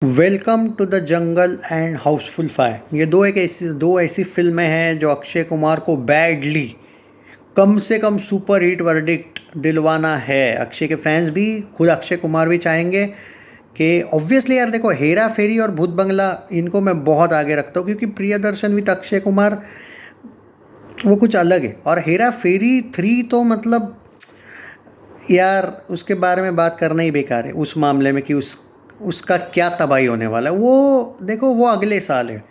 Welcome to the Jungle and Housefull fire. ये दो ऐसी फिल्में हैं जो अक्षय कुमार को बैडली कम से कम सुपर हिट वर्डिक्ट दिलवाना है। अक्षय के फैंस भी, खुद अक्षय कुमार भी चाहेंगे कि ऑब्वियसली यार देखो, हेरा फेरी और भूत बंगला इनको मैं बहुत आगे रखता हूँ क्योंकि प्रियदर्शन विद अक्षय कुमार वो कुछ अलग है। और हेरा फेरी 3 तो मतलब यार उसके बारे में बात करना ही बेकार है उस मामले में कि उसका क्या तबाही होने वाला है। वो देखो, वो अगले साल है।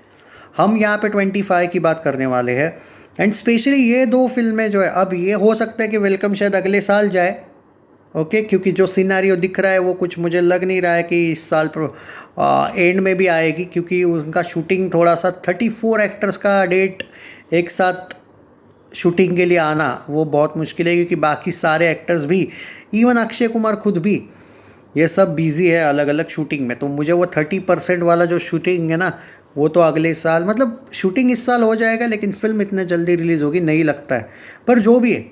हम यहाँ पे 25 की बात करने वाले हैं। एंड स्पेशली ये दो फिल्में जो है, अब ये हो सकता है कि वेलकम शायद अगले साल जाए। ओके, क्योंकि जो सिनारियो दिख रहा है वो कुछ मुझे लग नहीं रहा है कि इस साल एंड में भी आएगी, क्योंकि उनका शूटिंग थोड़ा सा 34 एक्टर्स का डेट एक साथ शूटिंग के लिए आना वो बहुत मुश्किल है, क्योंकि बाकी सारे एक्टर्स भी, इवन अक्षय कुमार खुद भी, ये सब बिजी है अलग अलग शूटिंग में। तो मुझे वो 30% वाला जो शूटिंग है ना, वो तो अगले साल, मतलब शूटिंग इस साल हो जाएगा लेकिन फिल्म इतने जल्दी रिलीज़ होगी नहीं लगता है। पर जो भी है,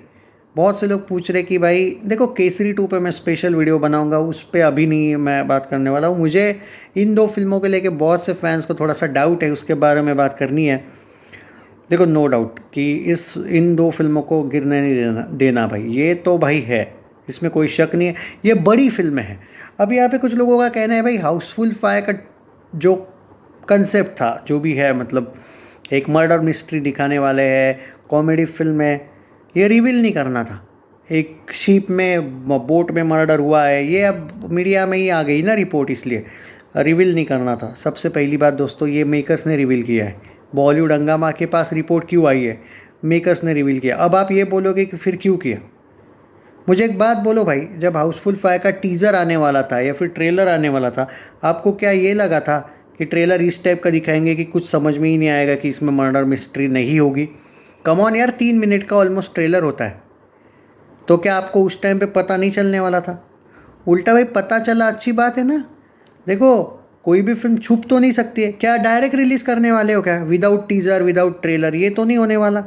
बहुत से लोग पूछ रहे कि भाई देखो, केसरी 2 पे मैं स्पेशल वीडियो बनाऊंगा, उस पर अभी नहीं मैं बात करने वाला हूँ। मुझे इन दो फिल्मों के लेके बहुत से फैंस को थोड़ा सा डाउट है, उसके बारे में बात करनी है। देखो, नो डाउट कि इन दो फिल्मों को गिरने नहीं देना भाई, ये तो भाई है, इसमें कोई शक नहीं है। ये बड़ी फिल्में हैं। अब यहाँ पे कुछ लोगों का कहना है भाई, हाउसफुल फायर का जो कंसेप्ट था, जो भी है, मतलब एक मर्डर मिस्ट्री दिखाने वाले हैं, कॉमेडी फिल्म है, ये रिवील नहीं करना था। एक शिप में, बोट में मर्डर हुआ है, ये अब मीडिया में ही आ गई ना रिपोर्ट, इसलिए रिवील नहीं करना था। सबसे पहली बात दोस्तों, ये मेकर्स ने रिवील किया है। बॉलीवुड हंगामा के पास रिपोर्ट क्यों आई है? मेकर्स ने रिवील किया। अब आप ये बोलोगे कि फिर क्यों किया? मुझे एक बात बोलो भाई, जब हाउसफुल फायर का टीज़र आने वाला था या फिर ट्रेलर आने वाला था, आपको क्या ये लगा था कि ट्रेलर इस टाइप का दिखाएंगे कि कुछ समझ में ही नहीं आएगा, कि इसमें मर्डर मिस्ट्री नहीं होगी? कम ऑन यार, 3 मिनट का ऑलमोस्ट ट्रेलर होता है, तो क्या आपको उस टाइम पे पता नहीं चलने वाला था? उल्टा भाई, पता चला, अच्छी बात है ना। देखो, कोई भी फिल्म छुप तो नहीं सकती है। क्या डायरेक्ट रिलीज़ करने वाले हो क्या, विदाउट टीज़र विदाउट ट्रेलर? ये तो नहीं होने वाला।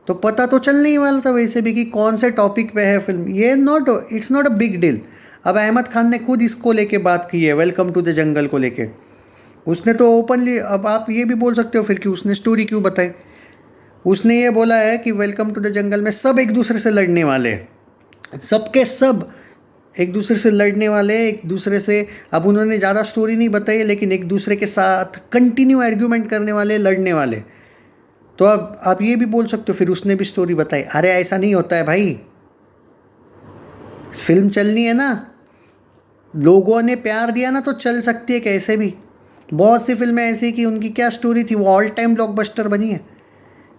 तो पता तो चल नहीं वाला था वैसे भी कि कौन से टॉपिक पे है फिल्म। ये it's not a big deal. अब अहमद खान ने खुद इसको लेके बात की है, वेलकम टू द जंगल को लेके। उसने तो ओपनली, अब आप ये भी बोल सकते हो फिर कि उसने स्टोरी क्यों बताई। उसने ये बोला है कि वेलकम टू द जंगल में सब एक दूसरे से लड़ने वाले हैं, सबके सब एक दूसरे से लड़ने वाले, एक दूसरे से, अब उन्होंने ज़्यादा स्टोरी नहीं बताई है, लेकिन एक दूसरे के साथ कंटिन्यू आर्ग्यूमेंट करने वाले, लड़ने वाले। तो अब आप ये भी बोल सकते हो फिर उसने भी स्टोरी बताई। अरे ऐसा नहीं होता है भाई, फिल्म चलनी है ना, लोगों ने प्यार दिया ना तो चल सकती है कैसे भी। बहुत सी फिल्में ऐसी कि उनकी क्या स्टोरी थी, वो ऑल टाइम ब्लॉकबस्टर बनी है,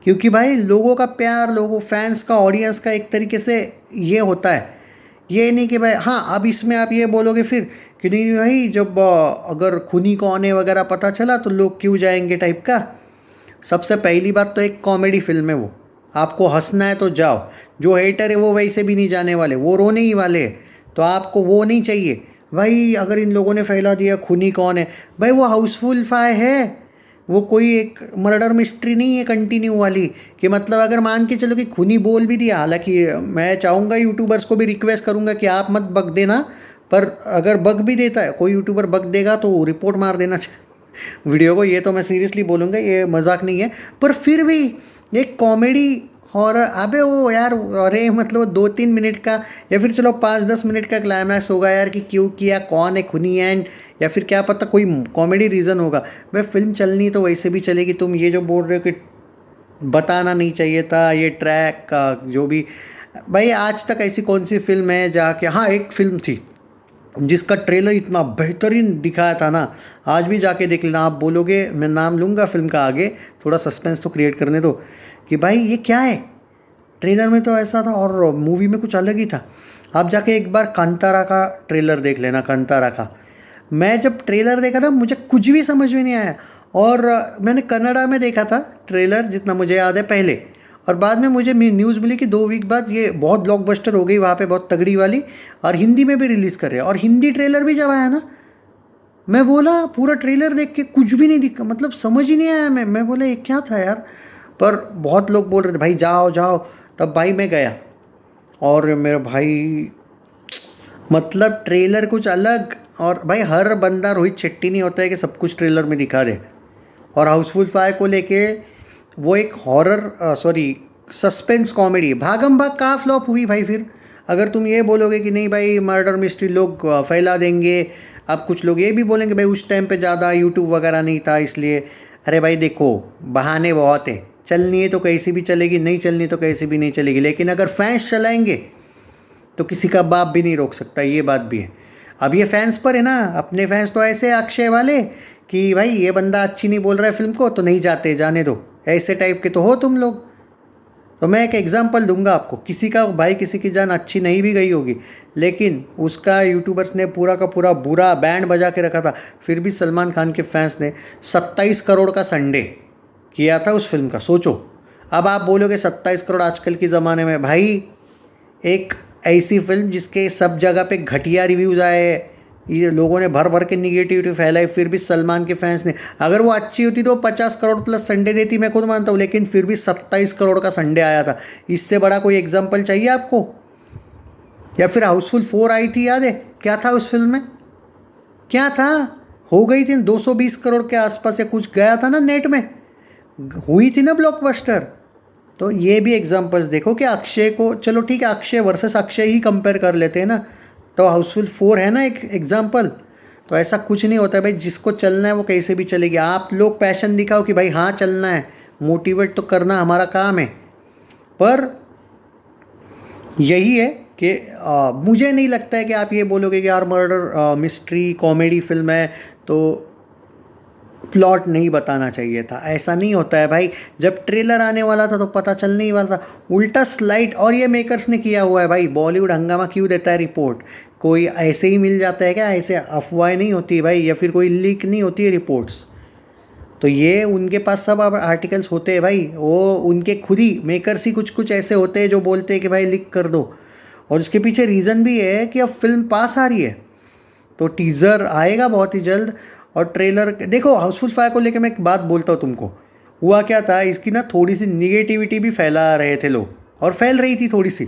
क्योंकि भाई लोगों का प्यार, लोगों, फैंस का, ऑडियंस का एक तरीके से ये होता है। ये नहीं कि भाई, हाँ अब इसमें आप ये बोलोगे फिर कि नहीं भाई, जब अगर खूनी कौन है वगैरह पता चला तो लोग क्यों जाएंगे टाइप का। सबसे पहली बात तो एक कॉमेडी फिल्म है वो, आपको हंसना है तो जाओ। जो हेटर है वो वैसे भी नहीं जाने वाले, वो रोने ही वाले हैं। तो आपको वो नहीं चाहिए भाई। अगर इन लोगों ने फैला दिया खूनी कौन है, भाई वो हाउसफुल फायर है, वो कोई एक मर्डर मिस्ट्री नहीं है कंटिन्यू वाली। कि मतलब अगर मान के चलो कि खूनी बोल भी दिया, हालांकि मैं चाहूँगा, यूट्यूबर्स को भी रिक्वेस्ट करूँगा कि आप मत बक देना, पर अगर बक भी देता है कोई यूट्यूबर, बक देगा तो रिपोर्ट मार देना वीडियो को। ये तो मैं सीरियसली बोलूँगा, ये मजाक नहीं है। पर फिर भी एक कॉमेडी हॉरर, अबे वो यार, अरे मतलब 2-3 मिनट का, या फिर चलो 5-10 मिनट का क्लाइमैक्स होगा यार, कि क्यों किया, कौन है खूनी, एंड या फिर क्या पता कोई कॉमेडी रीज़न होगा। भाई फिल्म चलनी तो वैसे भी चलेगी। तुम ये जो बोल रहे हो कि बताना नहीं चाहिए था ये ट्रैक का जो भी, भाई आज तक ऐसी कौन सी फिल्म है जाके, हाँ एक फिल्म थी जिसका ट्रेलर इतना बेहतरीन दिखाया था ना, आज भी जाके देख लेना। आप बोलोगे, मैं नाम लूँगा फिल्म का आगे, थोड़ा सस्पेंस तो क्रिएट करने दो, कि भाई ये क्या है, ट्रेलर में तो ऐसा था और मूवी में कुछ अलग ही था। आप जाके एक बार कांतारा का ट्रेलर देख लेना, कांतारा का। मैं जब ट्रेलर देखा ना, मुझे कुछ भी समझ में नहीं आया। और मैंने कन्नड़ा में देखा था ट्रेलर, जितना मुझे याद है पहले। और बाद में मुझे न्यूज़ मिली कि 2 वीक बाद ये बहुत ब्लॉकबस्टर हो गई वहाँ पे, बहुत तगड़ी वाली, और हिंदी में भी रिलीज़ कर रहे हैं। और हिंदी ट्रेलर भी जब आया ना, मैं बोला पूरा ट्रेलर देख के कुछ भी नहीं दिखा, मतलब समझ ही नहीं आया। मैं बोला ये क्या था यार। पर बहुत लोग बोल रहे थे भाई जाओ जाओ, तब भाई मैं गया। और मेरे भाई, मतलब ट्रेलर कुछ अलग, और भाई हर बंदा रोहित शेट्टी नहीं होता है कि सब कुछ ट्रेलर में दिखा दे। और हाउसफुल 5 को लेके वो एक हॉरर सॉरी सस्पेंस कॉमेडी, भागम भाग कहाँ फ्लॉप हुई भाई फिर? अगर तुम ये बोलोगे कि नहीं भाई मर्डर मिस्ट्री लोग फैला देंगे, अब कुछ लोग ये भी बोलेंगे भाई उस टाइम पे ज़्यादा यूट्यूब वगैरह नहीं था इसलिए। अरे भाई देखो, बहाने बहुत है, चलनी है तो कैसी भी चलेगी, नहीं चलनी तो कैसी भी नहीं चलेगी, लेकिन अगर फैंस चलाएंगे तो किसी का बाप भी नहीं रोक सकता, ये बात भी है। अब ये फैंस पर है ना, अपने फैंस तो ऐसे अक्षय वाले कि भाई ये बंदा अच्छी नहीं बोल रहा है फिल्म को तो नहीं जाते, जाने दो, ऐसे टाइप के तो हो तुम लोग। तो मैं एक एग्जांपल दूंगा आपको, किसी का भाई किसी की जान अच्छी नहीं भी गई होगी, लेकिन उसका यूट्यूबर्स ने पूरा का पूरा बुरा बैंड बजा के रखा था, फिर भी सलमान खान के फैंस ने 27 करोड़ का संडे किया था उस फिल्म का, सोचो। अब आप बोलोगे 27 करोड़ आजकल के ज़माने में, भाई एक ऐसी फिल्म जिसके सब जगह पे घटिया रिव्यूज़ आए, ये लोगों ने भर भर के निगेटिविटी फैलाई, फिर भी सलमान के फैंस ने, अगर वो अच्छी होती तो 50 करोड़ प्लस संडे देती, मैं खुद मानता हूँ, लेकिन फिर भी 27 करोड़ का संडे आया था। इससे बड़ा कोई एग्जाम्पल चाहिए आपको? या फिर हाउसफुल 4 आई थी, याद है क्या था उस फिल्म में? क्या था, हो गई थी 220 करोड़ के आसपास या कुछ गया था ना, नेट में हुई थी ना ब्लॉकबस्टर। तो ये भी एग्जांपल्स देखो कि अक्षय को, चलो ठीक है अक्षय वर्सेस अक्षय ही कंपेयर कर लेते हैं ना, तो हाउसफुल 4 है ना एक एग्जांपल। तो ऐसा कुछ नहीं होता है भाई, जिसको चलना है वो कैसे भी चलेगी। आप लोग पैशन दिखाओ कि भाई हाँ चलना है, मोटिवेट तो करना हमारा काम है, पर यही है कि मुझे नहीं लगता है कि आप ये बोलोगे कि यार मर्डर मिस्ट्री कॉमेडी फिल्म है तो प्लॉट नहीं बताना चाहिए था। ऐसा नहीं होता है भाई, जब ट्रेलर आने वाला था तो पता चलने ही वाला था, उल्टा स्लाइड। और ये मेकर्स ने किया हुआ है भाई, बॉलीवुड हंगामा क्यों देता है रिपोर्ट? कोई ऐसे ही मिल जाता है क्या? ऐसे अफवाहें नहीं होती भाई, या फिर कोई लीक नहीं होती है रिपोर्ट्स। तो ये उनके पास सब आर्टिकल्स होते हैं भाई, वो उनके खुद ही मेकर्स ही कुछ कुछ ऐसे होते हैं जो बोलते हैं कि भाई लीक कर दो। और उसके पीछे रीज़न भी है कि अब फिल्म पास आ रही है, तो टीज़र आएगा बहुत ही जल्द। और ट्रेलर देखो, हाउसफुल 5 को लेकर मैं एक बात बोलता हूँ तुमको, हुआ क्या था, इसकी ना थोड़ी सी निगेटिविटी भी फैला रहे थे लोग, और फैल रही थी थोड़ी सी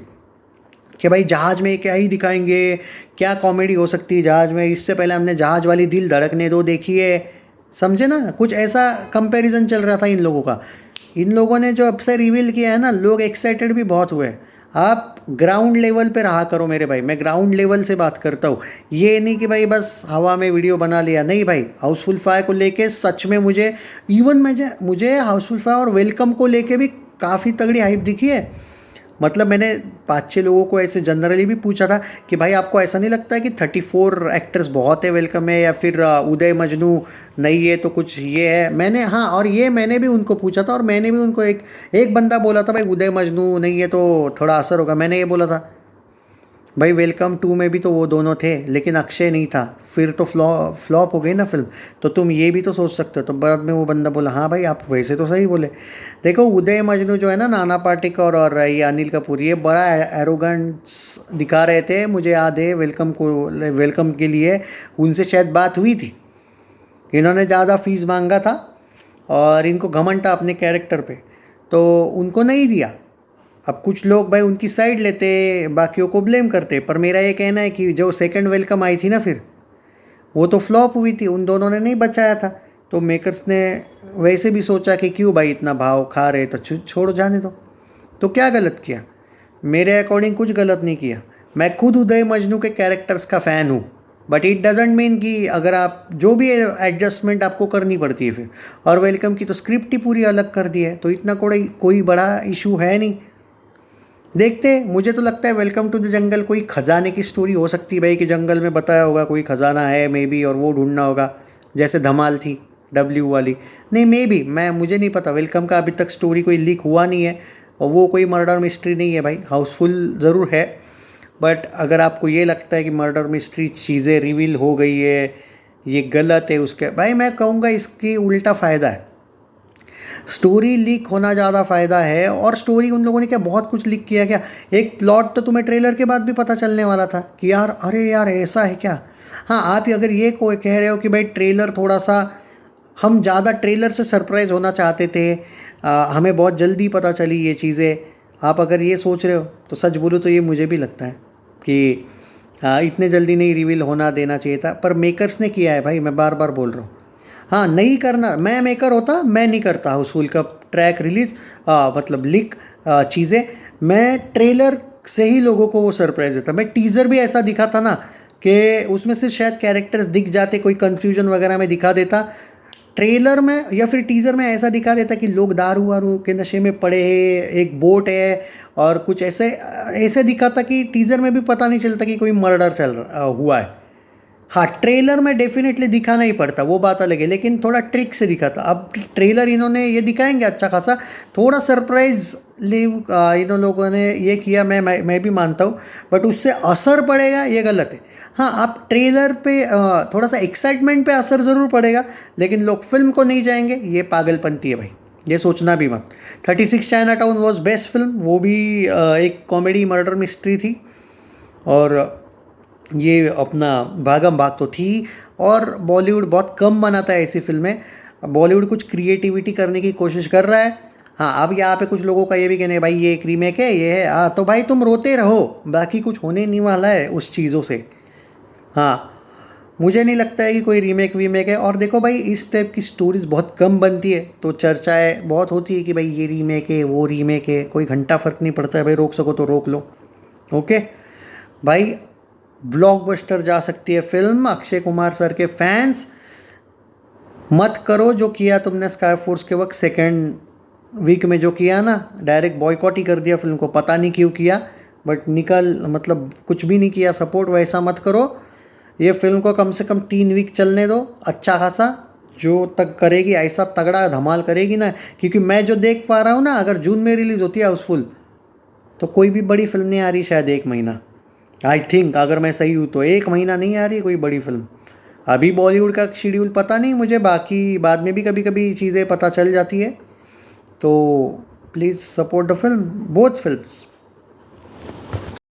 कि भाई जहाज़ में क्या ही दिखाएंगे, क्या कॉमेडी हो सकती है जहाज़ में, इससे पहले हमने जहाज़ वाली दिल धड़कने दो देखी है, समझे ना, कुछ ऐसा कंपैरिजन चल रहा था इन लोगों का। इन लोगों ने जो अब से रिवील किया है ना, लोग एक्साइटेड भी बहुत हुए। आप ग्राउंड लेवल पे रहा करो मेरे भाई, मैं ग्राउंड लेवल से बात करता हूँ, ये नहीं कि भाई बस हवा में वीडियो बना लिया, नहीं भाई। हाउसफुल 5 को लेके सच में मुझे हाउसफुल 5 और वेलकम को लेके भी काफ़ी तगड़ी हाइप दिखी है। मतलब मैंने 5-6 लोगों को ऐसे जनरली भी पूछा था कि भाई आपको ऐसा नहीं लगता है कि 34 एक्टर्स बहुत है वेलकम में, या फिर उदय मजनू नहीं है तो कुछ ये है। मैंने हाँ, और ये मैंने भी उनको पूछा था, और मैंने भी उनको एक बंदा बोला था भाई उदय मजनू नहीं है तो थोड़ा असर होगा, मैंने ये बोला था। भाई वेलकम 2 में भी तो वो दोनों थे, लेकिन अक्षय नहीं था, फिर तो फ्लॉप हो गई ना फिल्म। तो तुम ये भी तो सोच सकते हो। तो बाद में वो बंदा बोला हाँ भाई आप वैसे तो सही बोले। देखो उदय मजनू जो है ना, नाना पाटेकर और ये अनिल कपूर, ये बड़ा एरोगेंस दिखा रहे थे, मुझे याद है वेलकम के लिए उनसे शायद बात हुई थी, इन्होंने ज़्यादा फीस मांगा था और इनको घमंड था अपने कैरेक्टर पे, तो उनको नहीं दिया। अब कुछ लोग भाई उनकी साइड लेते, बाकियों को ब्लेम करते, पर मेरा ये कहना है कि जो सेकंड वेलकम आई थी ना फिर, वो तो फ्लॉप हुई थी, उन दोनों ने नहीं बचाया था। तो मेकर्स ने वैसे भी सोचा कि क्यों भाई इतना भाव खा रहे, तो छोड़ो जाने दो। तो क्या गलत किया? मेरे अकॉर्डिंग कुछ गलत नहीं किया। मैं खुद उदय मजनू के कैरेक्टर्स का फ़ैन हूँ, बट इट डजेंट मीन कि अगर आप जो भी एडजस्टमेंट आपको करनी पड़ती है फिर। और वेलकम की तो स्क्रिप्ट ही पूरी अलग कर दी है, तो इतना कोई बड़ा इशू है नहीं। देखते, मुझे तो लगता है वेलकम टू द जंगल कोई ख़जाने की स्टोरी हो सकती है भाई, कि जंगल में बताया होगा कोई ख़जाना है मे बी, और वो ढूंढना होगा, जैसे धमाल थी डब्ल्यू वाली। नहीं मे बी, मुझे नहीं पता, वेलकम का अभी तक स्टोरी कोई लीक हुआ नहीं है, और वो कोई मर्डर मिस्ट्री नहीं है भाई, हाउसफुल ज़रूर है। बट अगर आपको ये लगता है कि मर्डर मिस्ट्री चीज़ें रिवील हो गई है, ये गलत है, उसके भाई मैं कहूँगा इसकी उल्टा फ़ायदा है, स्टोरी लीक होना ज़्यादा फ़ायदा है। और स्टोरी उन लोगों ने क्या बहुत कुछ लीक किया क्या? एक प्लॉट तो तुम्हें ट्रेलर के बाद भी पता चलने वाला था कि यार अरे यार ऐसा है क्या। हाँ, आप अगर ये कोई कह रहे हो कि भाई ट्रेलर थोड़ा सा, हम ज़्यादा ट्रेलर से सरप्राइज़ होना चाहते थे, हमें बहुत जल्दी पता चली ये चीज़ें, आप अगर ये सोच रहे हो तो सच बोलो तो ये मुझे भी लगता है कि हाँ, इतने जल्दी नहीं रिवील होना देना चाहिए था, पर मेकर्स ने किया है भाई, मैं बार बार बोल रहा हूँ। हाँ, नहीं करना, मैं मेकर होता मैं नहीं करता हाउसफुल का ट्रैक रिलीज़, मतलब लीक चीज़ें। मैं ट्रेलर से ही लोगों को वो सरप्राइज देता। मैं टीज़र भी ऐसा दिखा था ना कि उसमें से शायद कैरेक्टर्स दिख जाते, कोई कन्फ्यूजन वगैरह में दिखा देता। ट्रेलर में या फिर टीज़र में ऐसा दिखा देता कि लोग दारू वारू के नशे में पड़े हैं, एक बोट है और कुछ ऐसे ऐसे दिखाता कि टीज़र में भी पता नहीं चलता कि कोई मर्डर हुआ है। हाँ, ट्रेलर में डेफिनेटली दिखाना ही पड़ता, वो बात अलग है, लेकिन थोड़ा ट्रिक से दिखाता। अब ट्रेलर इन्होंने ये दिखाएंगे अच्छा खासा, थोड़ा सरप्राइज इन लोगों ने ये किया, मैं भी मानता हूँ, बट उससे असर पड़ेगा ये गलत है। हाँ, आप ट्रेलर पे थोड़ा सा एक्साइटमेंट पे असर ज़रूर पड़ेगा, लेकिन लोग फिल्म को नहीं जाएंगे, ये पागलपंती है भाई, ये सोचना भी मत। 36 China town was best film, वो भी एक कॉमेडी मर्डर मिस्ट्री थी, और ये अपना भागम भाग तो थी। और बॉलीवुड बहुत कम बनाता है ऐसी फिल्में, बॉलीवुड कुछ क्रिएटिविटी करने की कोशिश कर रहा है। हाँ, अब यहाँ पे कुछ लोगों का ये भी कहना है भाई ये एक रीमेक है, ये है, हाँ तो भाई तुम रोते रहो, बाकी कुछ होने नहीं वाला है उस चीज़ों से। हाँ, मुझे नहीं लगता है कि कोई रीमेक वीमेक है। और देखो भाई, इस टाइप की स्टोरीज बहुत कम बनती है, तो चर्चाएँ बहुत होती है कि भाई ये रीमेक है वो रीमेक है, कोई घंटा फर्क नहीं पड़ता है भाई, रोक सको तो रोक लो। ओके भाई, ब्लॉकबस्टर जा सकती है फिल्म। अक्षय कुमार सर के फैंस मत करो जो किया तुमने स्काई फोर्स के वक्त, सेकेंड वीक में जो किया ना, डायरेक्ट बॉयकॉट ही कर दिया फिल्म को, पता नहीं क्यों किया, बट निकल मतलब कुछ भी नहीं किया सपोर्ट, वैसा मत करो। ये फिल्म को कम से कम 3 वीक चलने दो अच्छा खासा, जो तक करेगी ऐसा तगड़ा धमाल करेगी ना, क्योंकि मैं जो देख पा रहा हूँ ना, अगर जून में रिलीज़ होती है हाउसफुल, तो कोई भी बड़ी फिल्म नहीं आ रही शायद 1 महीना। आई थिंक अगर मैं सही हूँ तो 1 महीना नहीं आ रही कोई बड़ी फिल्म। अभी बॉलीवुड का शेड्यूल पता नहीं मुझे, बाकी बाद में भी कभी कभी चीज़ें पता चल जाती है। तो please support the film, both films.